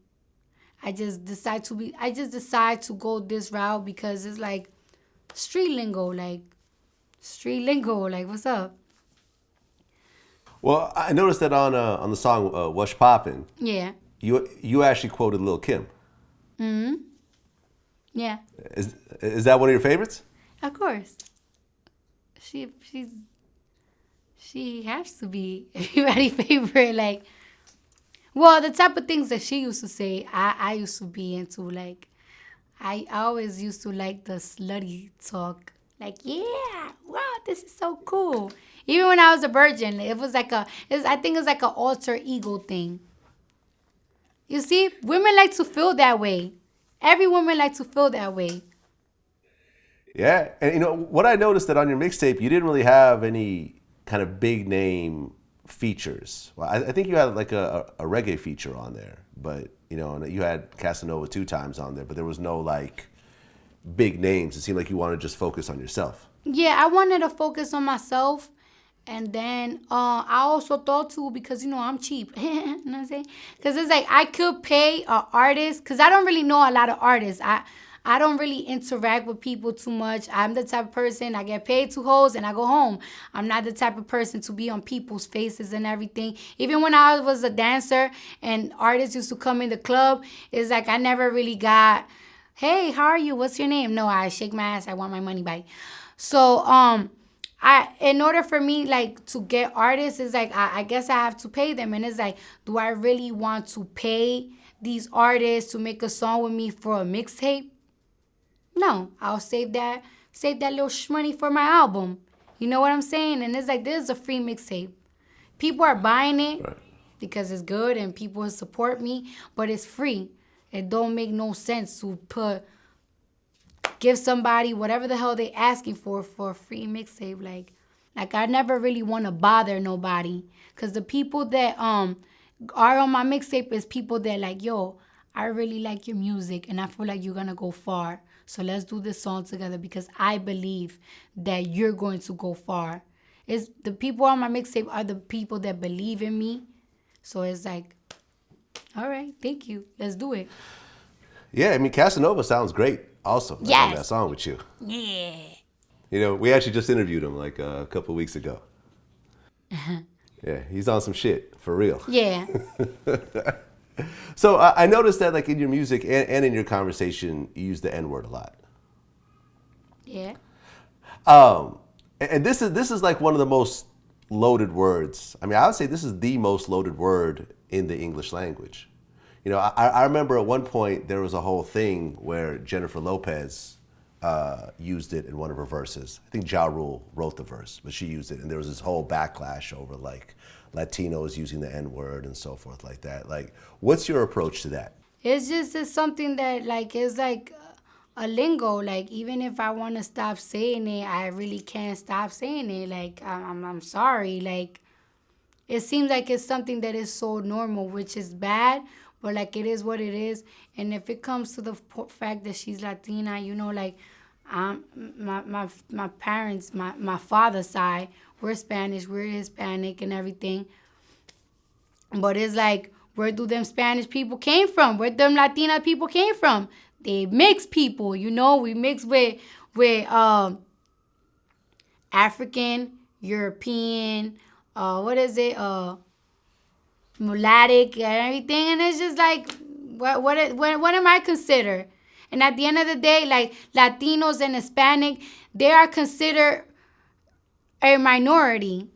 I just decide to go this route because it's like street lingo, like what's up? Well, I noticed that on the song "What's Poppin'," Yeah. you actually quoted Lil' Kim. Mm-hmm. Yeah. Is that one of your favorites? Of course. She has to be everybody's favorite. Like, well, the type of things that she used to say, I used to be into. Like, I always used to like the slutty talk. Like, yeah, wow, this is so cool. Even when I was a virgin, it was like I think it's like an alter ego thing. You see, women like to feel that way. Every woman likes to feel that way. Yeah, and you know what I noticed that on your mixtape you didn't really have any kind of big name features. Well, I think you had like a reggae feature on there, but you know, and you had Casanova 2 times on there, but there was no like big names. It seemed like you wanted to just focus on yourself. Yeah, I wanted to focus on myself. And then I also thought too, because you know I'm cheap. You know what I'm saying? Because it's like I could pay an artist, because I don't really know a lot of artists. I don't really interact with people too much. I'm the type of person, I get paid 2 hoes and I go home. I'm not the type of person to be on people's faces and everything. Even when I was a dancer and artists used to come in the club, it's like I never really got, hey, how are you? What's your name? No, I shake my ass. I want my money back. So, in order for me like to get artists, it's like I guess I have to pay them. And it's like, do I really want to pay these artists to make a song with me for a mixtape? No, I'll save that little money for my album. You know what I'm saying? And it's like, this is a free mixtape. People are buying it Right. because it's good and people support me, but it's free. It don't make no sense to give somebody whatever the hell they asking for a free mixtape. Like I never really want to bother nobody, because the people that are on my mixtape is people that like, yo, I really like your music and I feel like you're gonna go far. So let's do this song together because I believe that you're going to go far. It's the people on my mixtape are the people that believe in me. So it's like, all right, thank you. Let's do it. Yeah, I mean Casanova sounds great. Also, like, on Yes. that song with you. Yeah. You know, we actually just interviewed him like a couple of weeks ago. Yeah, he's on some shit for real. Yeah. So I noticed that like in your music and in your conversation, you use the N-word a lot. Yeah. And this is like one of the most loaded words. I mean, I would say this is the most loaded word in the English language. You know, I remember at one point there was a whole thing where Jennifer Lopez used it in one of her verses. I think Ja Rule wrote the verse, but she used it, and there was this whole backlash over like Latinos using the N-word and so forth like that. Like, what's your approach to that? It's something that like is like a lingo. Like even if I want to stop saying it, I really can't stop saying it. Like I'm sorry. Like it seems like it's something that is so normal, which is bad, but like it is what it is. And if it comes to the fact that she's Latina, you know, like my parents, my father's side, we're Spanish, we're Hispanic and everything. But it's like, where do them Spanish people came from? Where them Latina people came from? They mixed people, you know. We mix with African, European, mulattic and everything. And it's just like, what am I considered? And at the end of the day, like Latinos and Hispanic, they are considered a minority.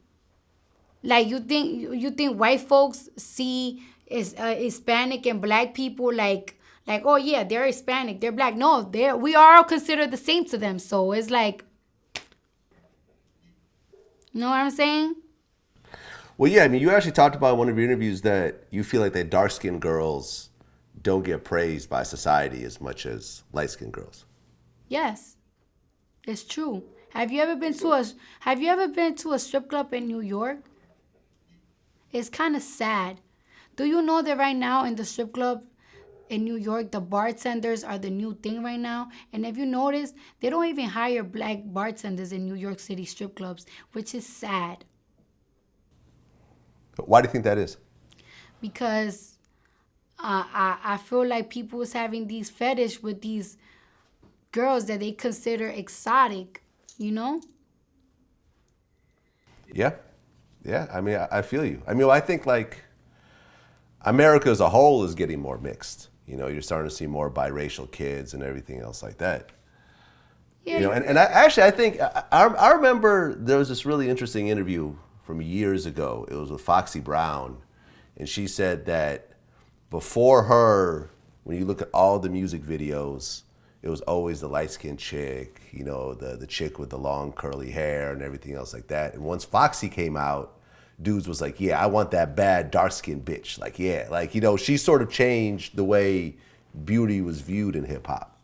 Like you think white folks see Hispanic and black people like oh yeah, they're Hispanic, they're black. No, we are all considered the same to them. So it's like, you know what I'm saying? Well, yeah, I mean, you actually talked about in one of your interviews that you feel like that dark-skinned girls don't get praised by society as much as light-skinned girls. Yes, it's true. Have you ever been to a strip club in New York? It's kind of sad. Do you know that right now in the strip club in New York, the bartenders are the new thing right now? And if you notice, they don't even hire black bartenders in New York City strip clubs, which is sad. Why do you think that is? Because I feel like people is having these fetish with these girls that they consider exotic, you know? Yeah. Yeah, I mean, I feel you. I mean, I think like America as a whole is getting more mixed. You know, you're starting to see more biracial kids and everything else like that. Yeah. You know, and I think I remember there was this really interesting interview from years ago. It was with Foxy Brown, and she said that before her, when you look at all the music videos, it was always the light-skinned chick, you know, the chick with the long curly hair and everything else like that. And once Foxy came out, dudes was like, yeah, I want that bad dark-skinned bitch. Like, yeah, like, you know, she sort of changed the way beauty was viewed in hip-hop.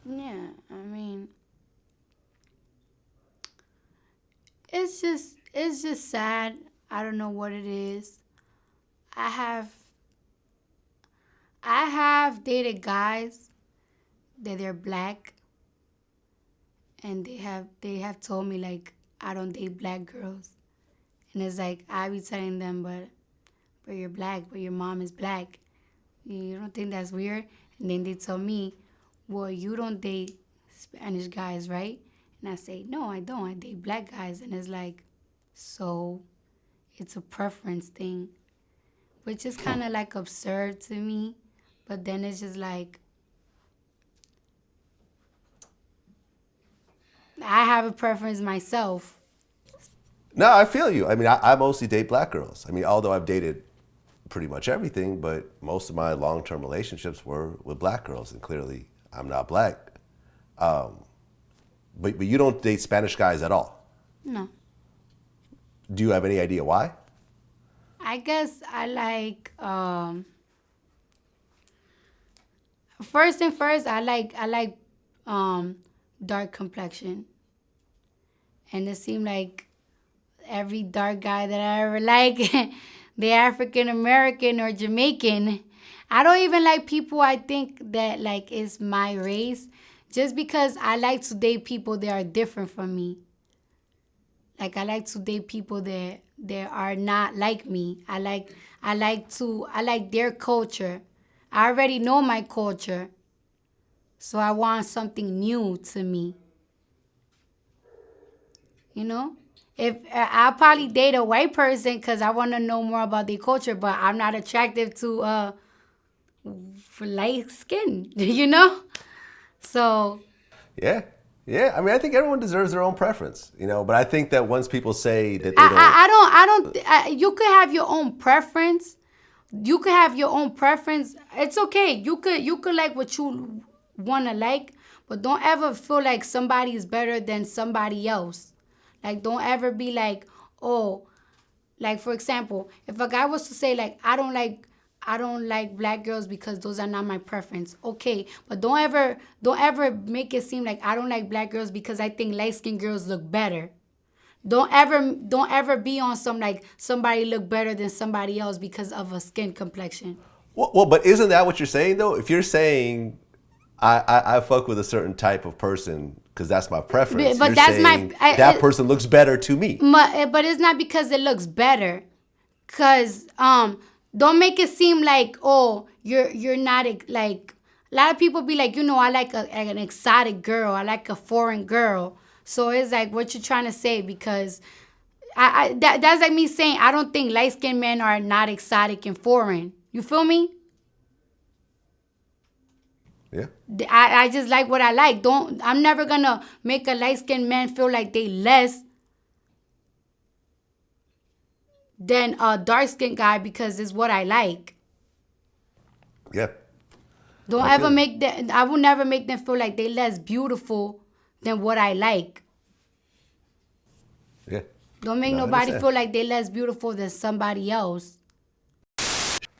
Yeah, I mean, it's just sad. I don't know what it is. I have dated guys that they're black, and they have told me like I don't date black girls, and it's like I be telling them, but you're black, but your mom is black. You don't think that's weird? And then they tell me, well, you don't date Spanish guys, right? And I say, no, I don't. I date black guys, and it's like, so it's a preference thing, which is kind of like absurd to me. But then it's just like, I have a preference myself. No, I feel you. I mean, I mostly date black girls. I mean, although I've dated pretty much everything, but most of my long-term relationships were with black girls, and clearly I'm not black. But you don't date Spanish guys at all? No. Do you have any idea why? I guess I like, first and first, I like dark complexion. And it seemed like every dark guy that I ever like, they African American or Jamaican. I don't even like people I think that like is my race, just because I like to date people that are different from me. Like I like to date people that are not like me. I like their culture. I already know my culture. So I want something new to me. You know? If I'll probably date a white person because I want to know more about their culture, but I'm not attractive to light skin, you know? So Yeah. Yeah. I mean, I think everyone deserves their own preference, you know, but I think that once people say that they don't. you could have your own preference. You could have your own preference. It's okay. You could like what you want to like, but don't ever feel like somebody is better than somebody else. Like, don't ever be like, oh, like, for example, if a guy was to say, like, I don't like black girls because those are not my preference. Okay, but don't ever make it seem like I don't like black girls because I think light-skinned girls look better. Don't ever be on some, like, somebody look better than somebody else because of a skin complexion. Well, but isn't that what you're saying, though? If you're saying I fuck with a certain type of person because that's my preference, but you're that's saying that person looks better to me. But it's not because it looks better. Because don't make it seem like, oh, you're not, like, a lot of people be like, you know, I like an exotic girl. I like a foreign girl. So it's like, what you trying to say? Because that's like me saying I don't think light-skinned men are not exotic and foreign. You feel me? Yeah. I just like what I like. I'm never gonna make a light-skinned man feel like they less than a dark-skinned guy because it's what I like. Yeah. I will never make them feel like they less beautiful than what I like. Yeah. Don't make nobody feel like they less beautiful than somebody else.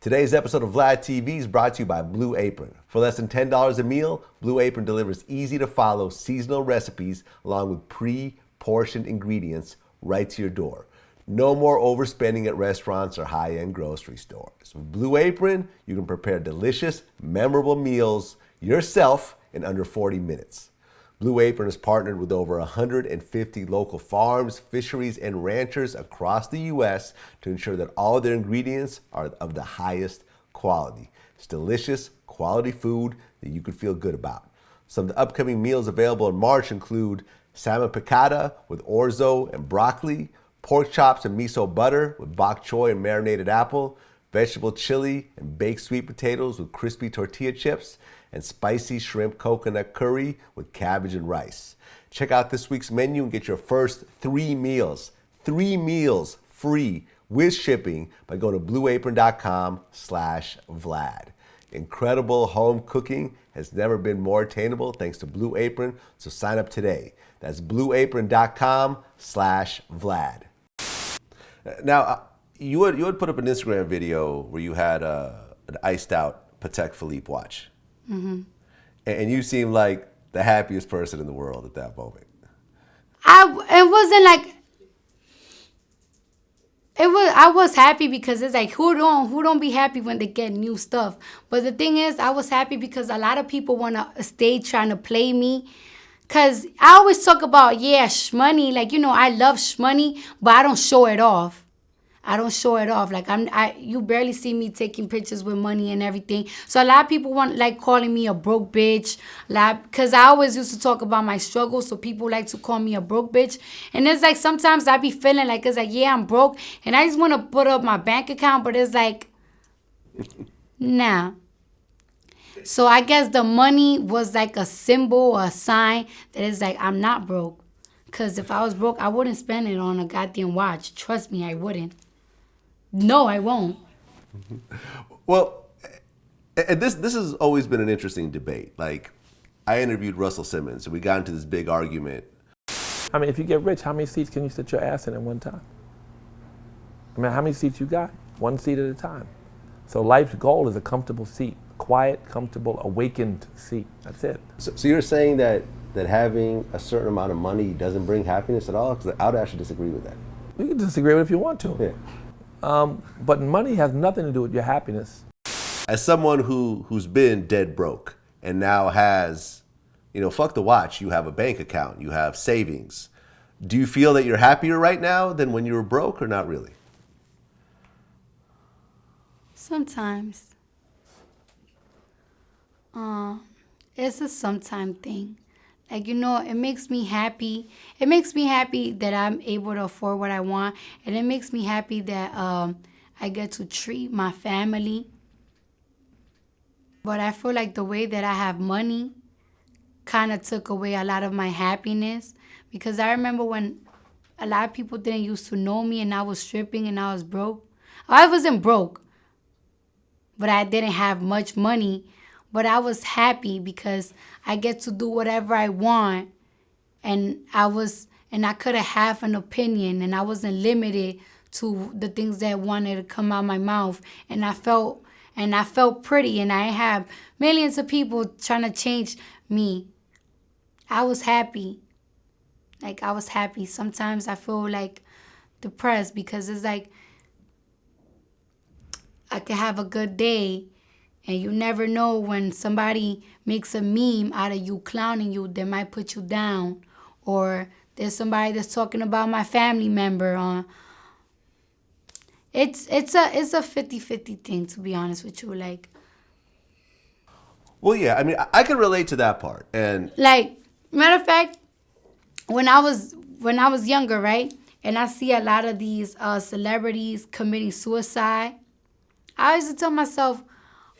Today's episode of VladTV is brought to you by Blue Apron. For less than $10 a meal, Blue Apron delivers easy-to-follow seasonal recipes along with pre-portioned ingredients right to your door. No more overspending at restaurants or high-end grocery stores. With Blue Apron, you can prepare delicious, memorable meals yourself in under 40 minutes. Blue Apron is partnered with over 150 local farms, fisheries, and ranchers across the U.S. to ensure that all their ingredients are of the highest quality. It's delicious, quality food that you can feel good about. Some of the upcoming meals available in March include salmon piccata with orzo and broccoli, pork chops and miso butter with bok choy and marinated apple, vegetable chili and baked sweet potatoes with crispy tortilla chips, and spicy shrimp coconut curry with cabbage and rice. Check out this week's menu and get your first 3 meals free with shipping by going to blueapron.com/Vlad. Incredible home cooking has never been more attainable thanks to Blue Apron, so sign up today. That's blueapron.com/Vlad. Now, you would put up an Instagram video where you had an iced out Patek Philippe watch. Mm-hmm. And you seem like the happiest person in the world at that moment. It wasn't like, I was happy because it's like who don't be happy when they get new stuff. But the thing is, I was happy because a lot of people wanna stay trying to play me. Cause I always talk about shmoney, like I love shmoney, but I don't show it off. I don't show it off. Like you barely see me taking pictures with money and everything. So a lot of people want like calling me a broke bitch. Cause I always used to talk about my struggles, so people like to call me a broke bitch. And it's like sometimes I be feeling like it's like I'm broke, and I just want to put up my bank account, but it's like, nah. So I guess the money was like a symbol or a sign that it's like I'm not broke. Cause if I was broke, I wouldn't spend it on a goddamn watch. Trust me, I wouldn't. No, I won't. Well, and this has always been an interesting debate. Like, I interviewed Russell Simmons, and we got into this big argument. I mean, if you get rich, how many seats can you sit your ass in at one time? I mean, how many seats you got? One seat at a time. So life's goal is a comfortable seat. Quiet, comfortable, awakened seat. That's it. So you're saying that having a certain amount of money doesn't bring happiness at all? Because I would actually disagree with that. You can disagree with it if you want to. Yeah. But money has nothing to do with your happiness. As someone who's been dead broke and now has, fuck the watch, you have a bank account, you have savings. Do you feel that you're happier right now than when you were broke, or not really? Sometimes. It's a sometime thing. Like, it makes me happy. It makes me happy that I'm able to afford what I want. And it makes me happy that I get to treat my family. But I feel like the way that I have money kind of took away a lot of my happiness. Because I remember when a lot of people didn't used to know me and I was stripping and I was broke. I wasn't broke, but I didn't have much money. But I was happy because I get to do whatever I want, and I could have an opinion, and I wasn't limited to the things that wanted to come out my mouth, and I felt pretty, and I have millions of people trying to change me. I was happy. Like, I was happy. Sometimes I feel like depressed because it's like I could have a good day. And you never know when somebody makes a meme out of you clowning you that might put you down. Or there's somebody that's talking about my family member. It's a 50-50 thing, to be honest with you. Like, Well, yeah, I mean, I can relate to that part. And like, matter of fact, when I was younger, right? And I see a lot of these celebrities committing suicide, I used to tell myself,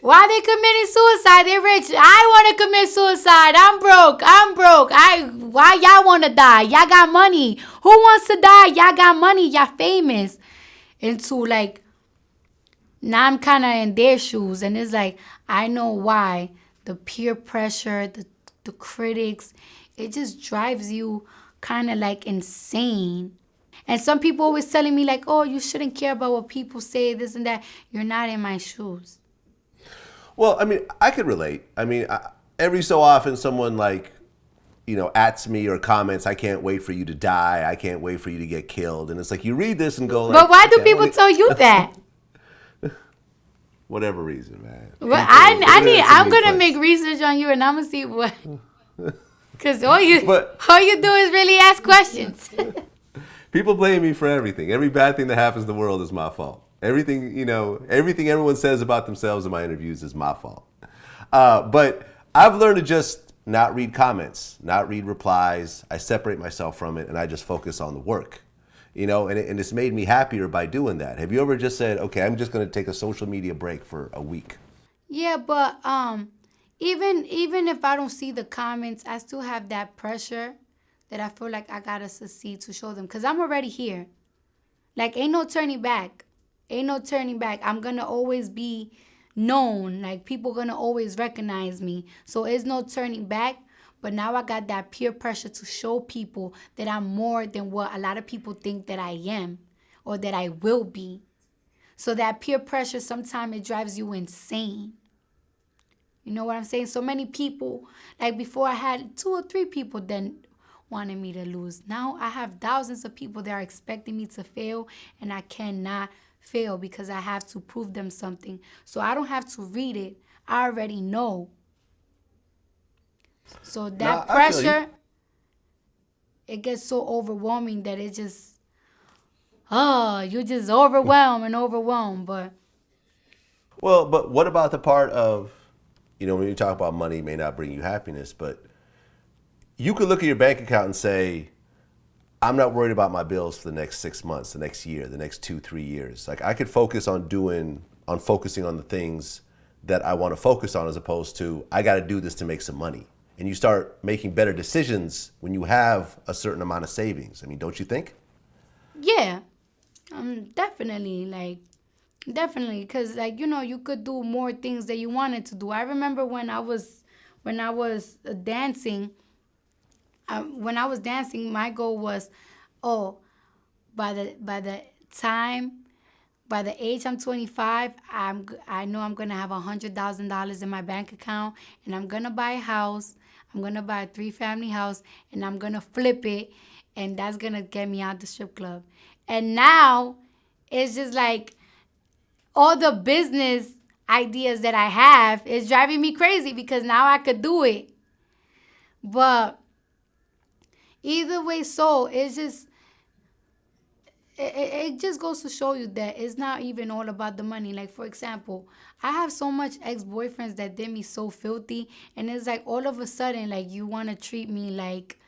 why they committing suicide? They're rich. I want to commit suicide. I'm broke. Why y'all want to die? Y'all got money. Who wants to die? Y'all got money. Y'all famous. And so, like, now I'm kind of in their shoes. And it's like, I know why. The peer pressure, the critics, it just drives you kind of like insane. And some people always telling me like, oh, you shouldn't care about what people say, this and that. You're not in my shoes. Well, I mean, I could relate. I mean, every so often someone like, ats me or comments, I can't wait for you to die. I can't wait for you to get killed. And it's like, you read this and go like, but why do people tell you that? Whatever reason, man. Well, I'm going to make research on you and I'm going to see what. Because all you do is really ask questions. People blame me for everything. Every bad thing that happens in the world is my fault. Everything everyone says about themselves in my interviews is my fault. But I've learned to just not read comments, not read replies. I separate myself from it and I just focus on the work. And it's made me happier by doing that. Have you ever just said, okay, I'm just going to take a social media break for a week? Yeah, but even if I don't see the comments, I still have that pressure that I feel like I got to succeed to show them. Because I'm already here. Like, ain't no turning back. Ain't no turning back. I'm going to always be known. Like, people going to always recognize me. So it's no turning back. But now I got that peer pressure to show people that I'm more than what a lot of people think that I am or that I will be. So that peer pressure, sometimes it drives you insane. You know what I'm saying? So many people, like before I had 2 or 3 people then wanted me to lose. Now I have thousands of people that are expecting me to fail, and I cannot fail because I have to prove them something. So I don't have to read it. I already know. So that Nah, I feel you. pressure, it gets so overwhelming that it just, you just overwhelmed. But Well, but what about the part of, when you talk about money may not bring you happiness, but you could look at your bank account and say, I'm not worried about my bills for the next 6 months, the next year, the next 2-3 years. Like I could focus on focusing on the things that I want to focus on, as opposed to I got to do this to make some money. And you start making better decisions when you have a certain amount of savings. I mean, don't you think? yeah, definitely, because you could do more things that you wanted to do. I remember when I was dancing. When I was dancing, my goal was, by the age I'm 25, I know I'm gonna have $100,000 in my bank account, and I'm gonna buy a house. I'm gonna buy a 3-family house, and I'm gonna flip it, and that's gonna get me out the strip club. And now, it's just like all the business ideas that I have is driving me crazy because now I could do it. But either way, so it's just it just goes to show you that it's not even all about the money. Like, for example, I have so much ex-boyfriends that did me so filthy, and it's like all of a sudden, like, you want to treat me like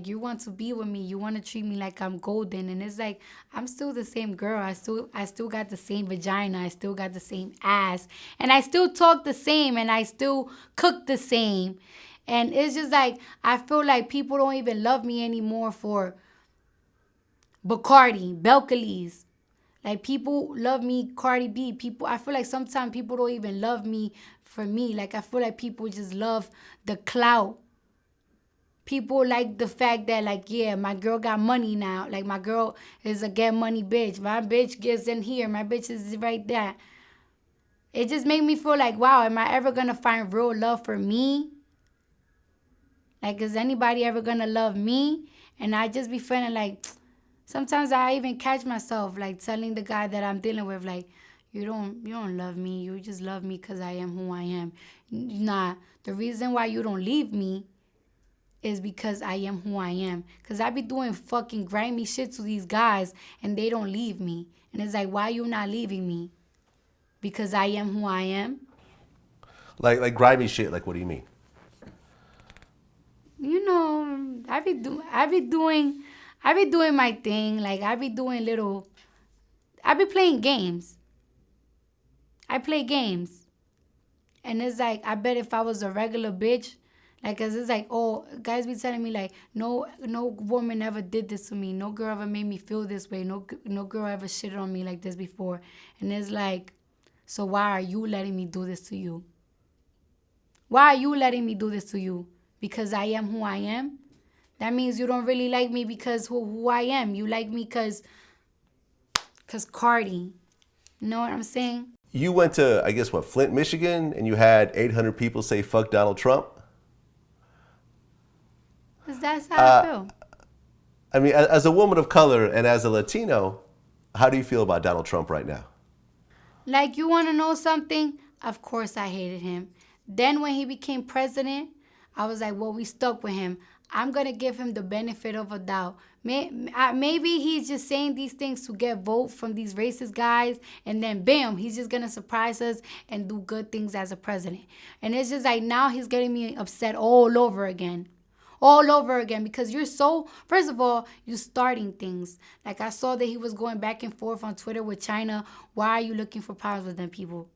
you want to be with me, you want to treat me like I'm golden, and it's like I'm still the same girl. I still got the same vagina, I still got the same ass, and I still talk the same, and I still cook the same. And it's just like, I feel like people don't even love me anymore for Bacardi, Belcalis. Like, people love me, Cardi B. I feel like sometimes people don't even love me for me. Like, I feel like people just love the clout. People like the fact that, like, yeah, my girl got money now. Like, my girl is a get money bitch. My bitch gets in here. My bitch is right there. It just made me feel like, wow, am I ever going to find real love for me? Like, is anybody ever going to love me? And I just be feeling like, sometimes I even catch myself, like, telling the guy that I'm dealing with, like, you don't love me. You just love me because I am who I am. Nah, the reason why you don't leave me is because I am who I am. Because I be doing fucking grimy shit to these guys, and they don't leave me. And it's like, why you not leaving me? Because I am who I am? Like grimy shit, like what do you mean? I be doing my thing. Like, I be playing games. I play games. And it's like, I bet if I was a regular bitch, like, cause it's like, guys be telling me, like, no woman ever did this to me. No girl ever made me feel this way. No girl ever shitted on me like this before. And it's like, so why are you letting me do this to you? Why are you letting me do this to you? Because I am who I am? That means you don't really like me because who I am. You like me cause Cardi. You know what I'm saying? You went to, I guess, Flint, Michigan, and you had 800 people say fuck Donald Trump? Because that's how I feel. I mean, as a woman of color and as a Latino, how do you feel about Donald Trump right now? Like, you want to know something? Of course I hated him. Then when he became president, I was like, well, we stuck with him. I'm going to give him the benefit of a doubt. Maybe he's just saying these things to get vote from these racist guys, and then bam, he's just going to surprise us and do good things as a president. And it's just like, now he's getting me upset all over again. All over again, because first of all, you're starting things. Like, I saw that he was going back and forth on Twitter with China. Why are you looking for problems with them people?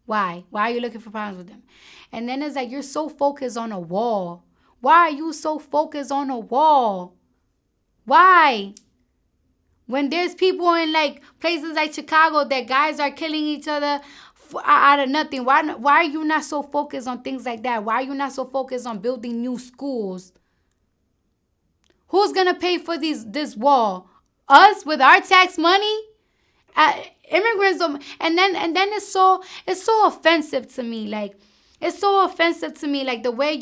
Why? Why are you looking for problems with them? And then it's like, you're so focused on a wall. Why are you so focused on a wall? Why? When there's people in, like, places like Chicago that guys are killing each other out of nothing. Why are you not so focused on things like that? Why are you not so focused on building new schools? Who's going to pay for this wall? Us, with our tax money? Immigrants don't, and then it's so offensive to me. Like, It's so offensive to me, like the way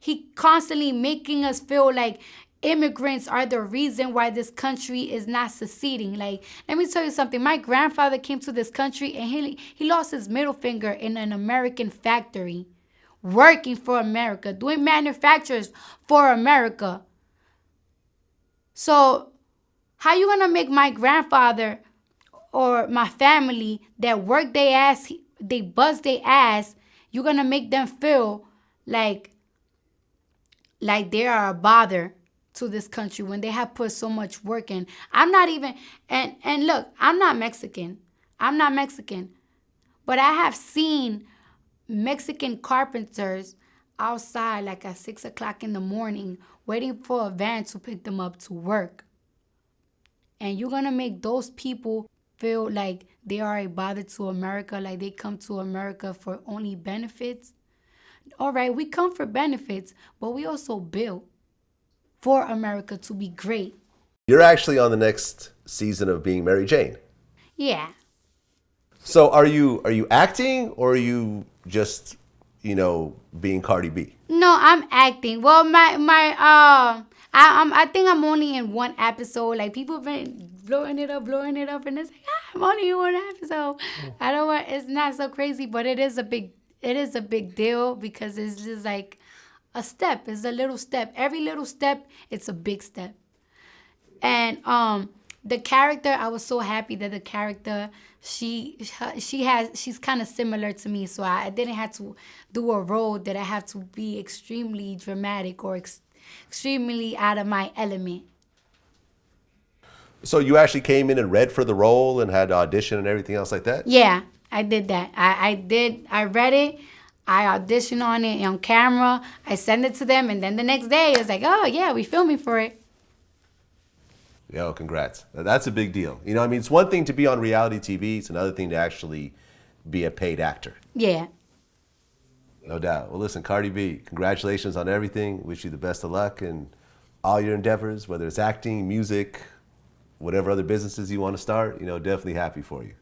he constantly making us feel like immigrants are the reason why this country is not succeeding. Like, let me tell you something. My grandfather came to this country and he lost his middle finger in an American factory, working for America, doing manufacturers for America. So how you gonna make my grandfather or my family that work their ass, they bust their ass, you're gonna make them feel like they are a bother to this country when they have put so much work in. I'm not even, and look, I'm not Mexican. But I have seen Mexican carpenters outside like at 6 o'clock in the morning waiting for a van to pick them up to work. And you're gonna make those people feel like they are a bother to America, like they come to America for only benefits. All right, we come for benefits, but we also build for America to be great. You're actually on the next season of being Mary Jane. Yeah. So are you acting, or are you just, being Cardi B? No, I'm acting. Well, I think I'm only in one episode. Like, people have been blowing it up, and it's like, I'm only in one episode. I don't want. It's not so crazy, but it is a big deal because it's just like a step. It's a little step. Every little step, it's a big step. And the character, I was so happy that the character, she's kind of similar to me, so I didn't have to do a role that I have to be extremely dramatic or extremely out of my element. So you actually came in and read for the role and had to audition and everything else like that? Yeah, I did that. I read it. I auditioned on it on camera. I sent it to them, and then the next day, it was like, oh, yeah, we filming for it. Yo, congrats. That's a big deal. It's one thing to be on reality TV. It's another thing to actually be a paid actor. Yeah. No doubt. Well, listen, Cardi B, congratulations on everything. Wish you the best of luck in all your endeavors, whether it's acting, music, whatever other businesses you want to start. Definitely happy for you.